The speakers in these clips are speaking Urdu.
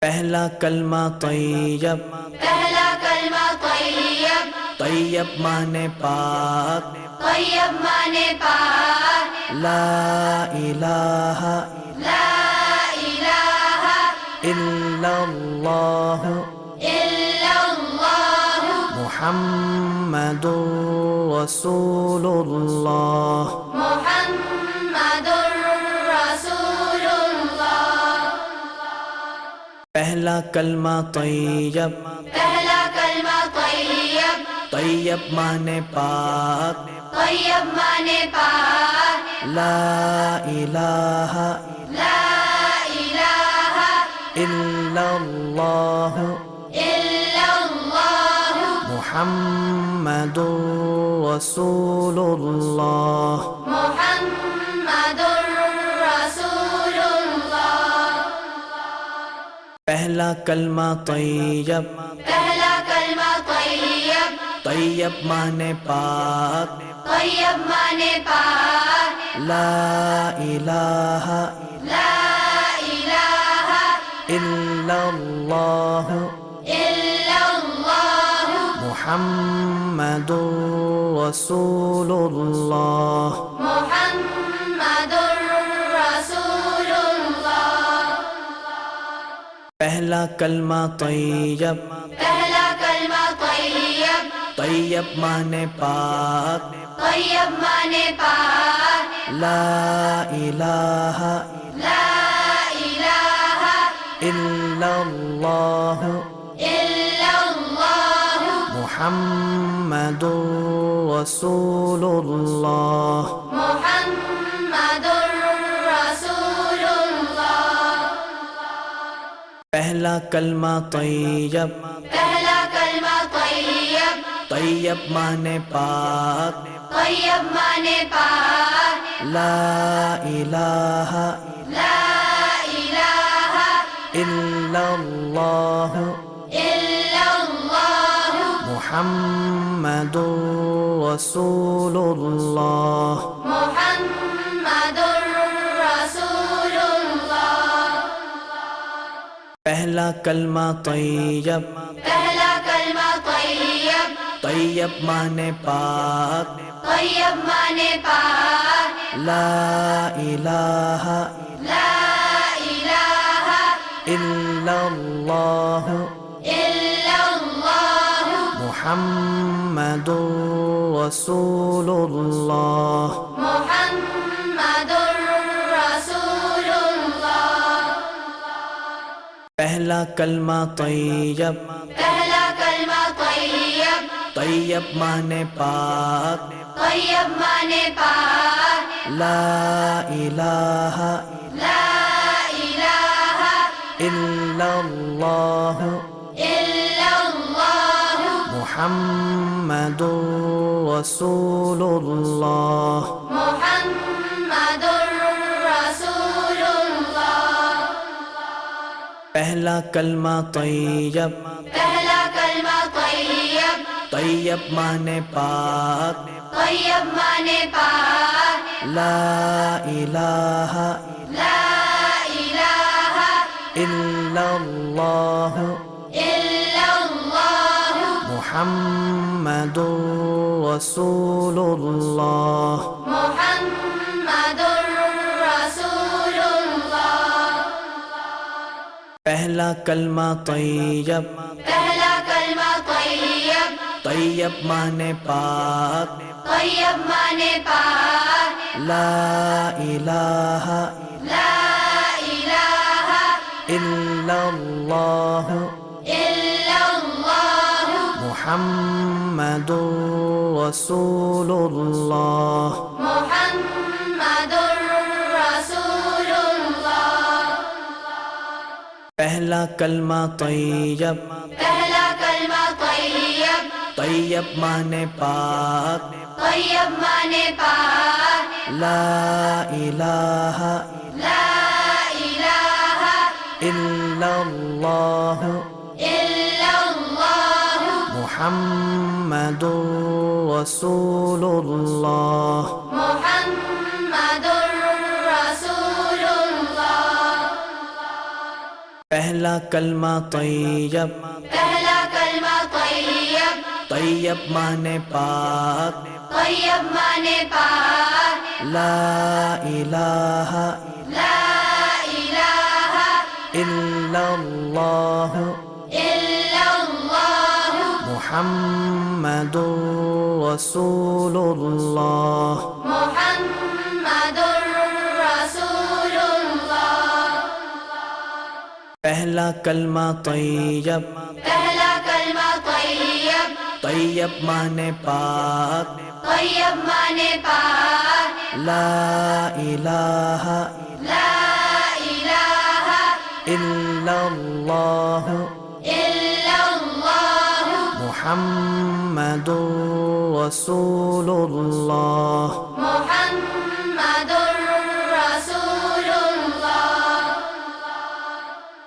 پہلا کلمہ طیب، پہلا کلمہ طیب، طیب مانے پاک، طیب مانے پاک، لا الہ لا الہ الا اللہ الا اللہ محمد رسول اللہ۔ محمد رسول اللہ۔ پہلا کلمہ طیب، پہلا کلمہ طیب، طیب مانے پاک، طیب مانے پاک، لا الہ لا الہ الا اللہ الا اللہ محمد رسول اللہ۔ محمد رسول اللہ۔ پہلا کلمہ طیب، پہلا کلمہ طیب، طیب مانے پاک، طیب مانے پاک، لا الہ لا الہ الا اللہ الا اللہ محمد رسول اللہ۔ محمد رسول اللہ۔ پہلا کلمہ طیب، پہلا کلمہ طیب، طیب مانے پاک، طیب مانے پاک، لا الہ لا الہ الا اللہ الا اللہ محمد رسول اللہ۔ محمد رسول اللہ۔ پہلا کلمہ طیب، پہلا کلمہ طیب، طیب مانے پاک، طیب مانے پاک، لا الہ لا الہ الا اللہ الا اللہ محمد رسول اللہ۔ محمد رسول اللہ۔ پہلا کلمہ طیب، پہلا کلمہ طیب، طیب مانے پاک، طیب مانے پاک، لا الہ لا الہ الا اللہ الا اللہ محمد رسول اللہ۔ محمد رسول اللہ۔ پہلا کلمہ طیب، پہلا کلمہ طیب، طیب مانے پاک، طیب مانے پاک، لا الہ لا الہ الا اللہ الا اللہ محمد رسول اللہ۔ محمد رسول اللہ۔ پہلا کلمہ طیب، پہلا کلمہ طیب، طیب مانے پاک، طیب مانے پاک، لا الہ لا الہ الا اللہ الا اللہ محمد رسول اللہ۔ محمد رسول اللہ۔ پہلا کلمہ طیب، پہلا کلمہ طیب، طیب مانے پاک، طیب مانے پاک، لا الہ لا الہ الا اللہ الا اللہ محمد رسول اللہ۔ محمد رسول اللہ۔ پہلا کلمہ طیب، پہلا کلمہ طیب، طیب مانے پاک، طیب مانے پاک، لا الہ لا الہ الا اللہ الا اللہ محمد رسول اللہ۔ محمد رسول اللہ۔ پہلا کلمہ طیب، پہلا کلمہ طیب، طیب مانے پاک، طیب مانے پاک، لا الہ لا الہ الا اللہ الا اللہ محمد رسول اللہ۔ محمد رسول اللہ۔ پہلا کلمہ طیب، پہلا کلمہ طیب، طیب مانے پاک، طیب مانے پاک، لا الہ لا الہ الا اللہ الا اللہ محمد رسول اللہ۔ محمد رسول اللہ۔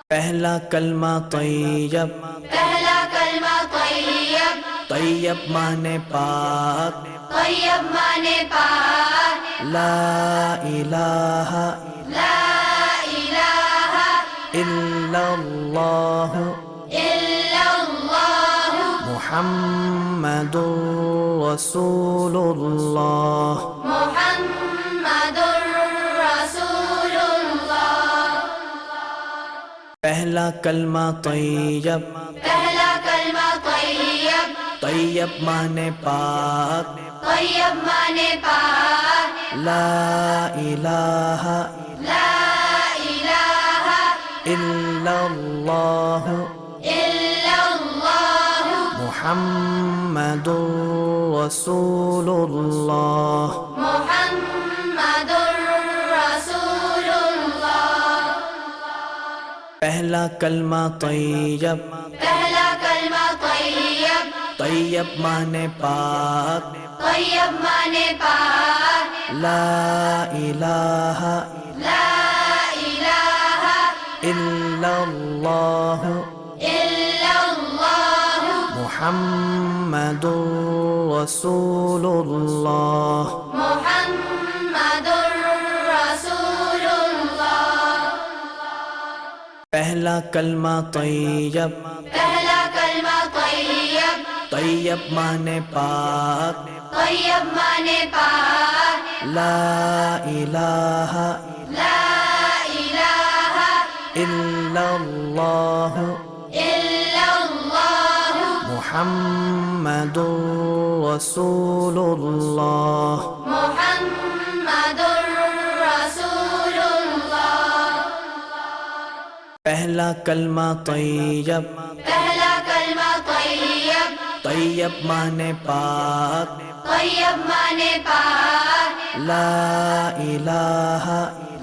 پہلا کلمہ طیب، پہلا کلمہ طیب، طیب مانے پاک، طیب مانے پاک، لا الہ لا الہ الا اللہ الا اللہ محمد رسول اللہ۔ محمد رسول اللہ۔ پہلا کلمہ طیب، پہلا کلمہ طیب، طیب مانے پاک، طیب مانے پاک، لا الہ لا الہ الا اللہ الا اللہ محمد رسول اللہ۔ محمد رسول اللہ۔ پہلا کلمہ طیب، پہلا کلمہ طیب، طیب مانے پاک، طیب مانے پاک، لا الہ لا الہ الا اللہ الا اللہ محمد رسول اللہ۔ محمد رسول اللہ۔ پہلا کلمہ طیب، پہلا کلمہ طیب، طیب مانے پاک، طیب مانے پاک، لا الہ لا الہ الا اللہ الا اللہ محمد رسول اللہ۔ محمد رسول اللہ۔ پہلا کلمہ طیب، پہلا کلمہ طیب، طیب مانے پاک، طیب مانے پاک، لا الہ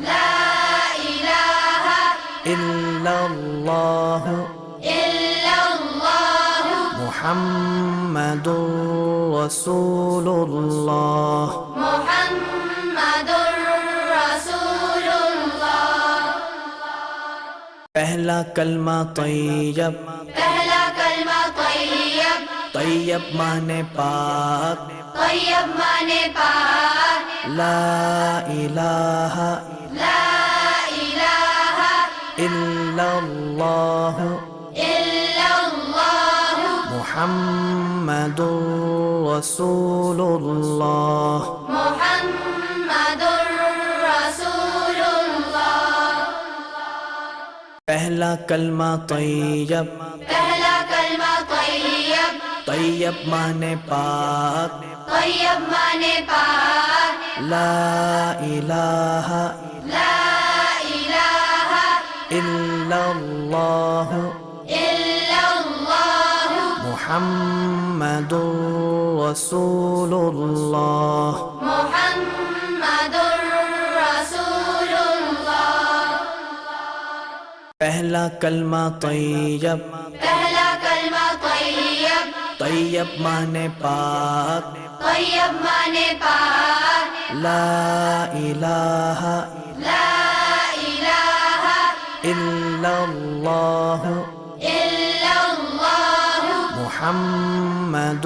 لا الہ الا اللہ الا اللہ محمد رسول اللہ۔ محمد رسول اللہ۔ پہلا کلمہ طیب، پہلا کلمہ طیب، طیب مانے پاک، طیب مانے پاک، لا الہ لا الہ الا اللہ الا اللہ محمد رسول اللہ۔ محمد رسول اللہ۔ پہلا کلمہ طیب، پہلا کلمہ طیب، طیب مانے پاک، طیب مانے پاک، لا الہ لا الہ الا اللہ الا اللہ محمد رسول اللہ۔ محمد رسول اللہ۔ پہلا کلمہ طیب، پہلا کلمہ طیب، طیب مانے پاک، طیب مانے پاک، لا الہ لا الہ الا اللہ الا اللہ محمد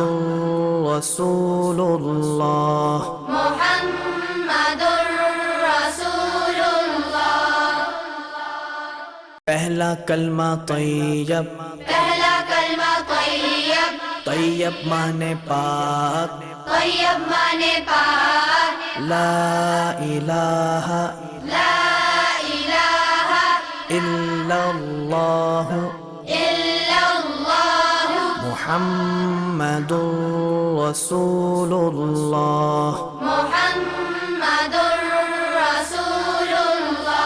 رسول اللہ۔ محمد رسول اللہ۔ پہلا کلمہ طیب، پہلا کلمہ طیب، طیب مانے پاک، طیب مانے پاک، لا الہ لا الہ الا اللہ الا اللہ محمد رسول اللہ۔ محمد رسول اللہ۔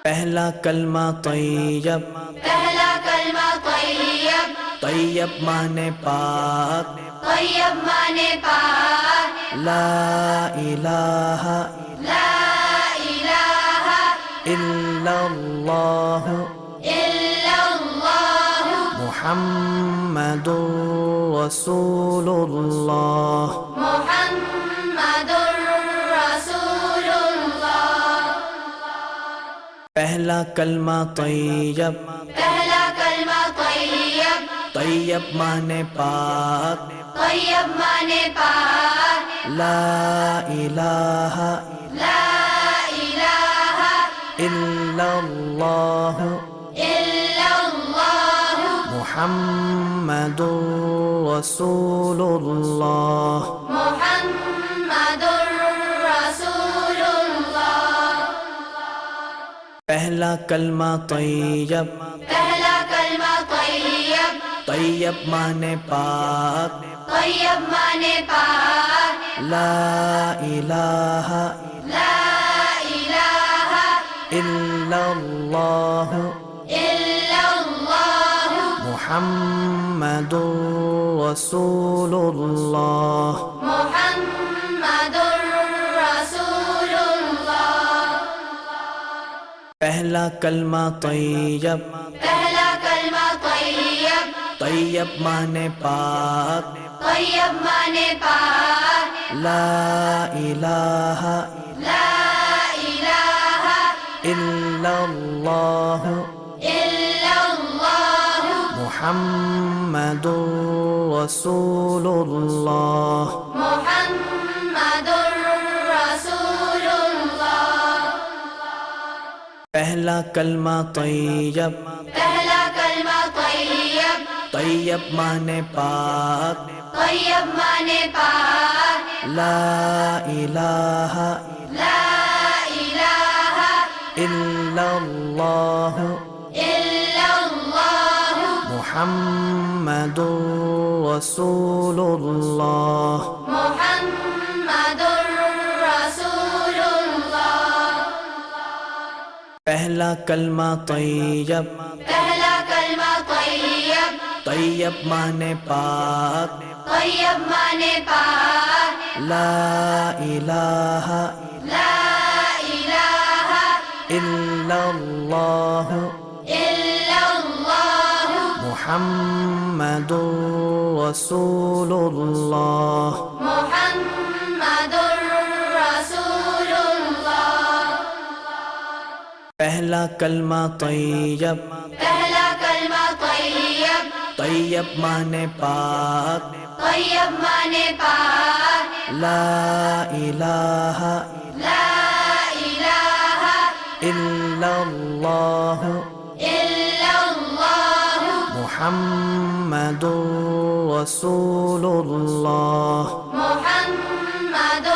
پہلا کلمہ طیب، پہلا کلمہ طیب، طیب مانے پاک، طیب مانے پاک، لا الہ لا الہ الا اللہ الا اللہ محمد رسول اللہ۔ محمد رسول اللہ۔ پہلا کلمہ طیب، پہلا کلمہ طیب، طیب مانے پاک، طیب مانے پاک، لا الہ لا الہ الا اللہ الا اللہ محمد رسول اللہ۔ محمد رسول اللہ۔ پہلا کلمہ طیب، پہلا کلمہ طیب، طیب مانے پاک، طیب مانے پاک، لا الہ لا الہ الا اللہ الا اللہ محمد رسول اللہ۔ محمد رسول اللہ۔ پہلا کلمہ طیب، پہلا کلمہ طیب، طیب مانے پاک، طیب مانے پاک، لا الہ لا الہ الا اللہ الا اللہ محمد رسول اللہ۔ محمد رسول اللہ۔ پہلا کلمہ طیب، پہلا کلمہ طیب، طیب مانے پاک، طیب مانے پاک، لا الہ لا الہ الا اللہ الا اللہ محمد رسول اللہ۔ محمد رسول اللہ۔ پہلا کلمہ طیب، پہلا کلمہ طیب، طیب مانے پاک، طیب مانے پاک، لا الہ لا الہ الا اللہ الا اللہ محمد رسول اللہ۔ محمد رسول اللہ۔ پہلا کلمہ طیب، پہلا کلمہ طیب، طیب مانے پاک، طیب مانے پاک، لا الہ لا الہ الا اللہ الا اللہ محمد رسول اللہ۔ محمد